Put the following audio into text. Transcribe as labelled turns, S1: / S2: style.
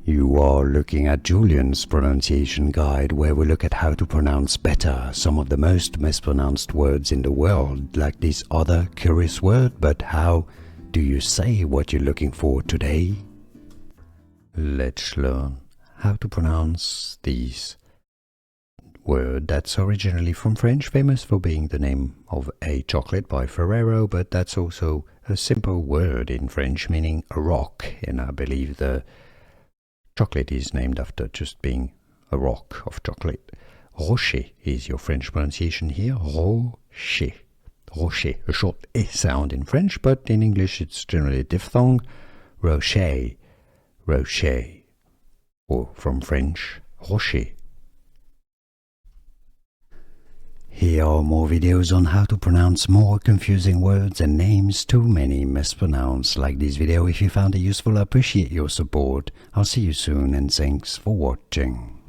S1: You are looking at Julian's pronunciation guide, where we look at how to pronounce better some of the most mispronounced words in the world, like this other curious word. But how do you say what you're looking for today? Let's learn how to pronounce this word that's originally from French, famous for being the name of a chocolate by Ferrero, but that's also a simple word in French meaning a rock, and I believe the chocolate is named after just being a rock of chocolate. Rocher is your French pronunciation here. Rocher. Rocher. A short E sound in French, but in English it's generally a diphthong. Rocher. Rocher. Or from French, Rocher. Here are more videos on how to pronounce more confusing words and names too many mispronounced. Like this video if you found it useful. I appreciate your support. I'll see you soon and thanks for watching.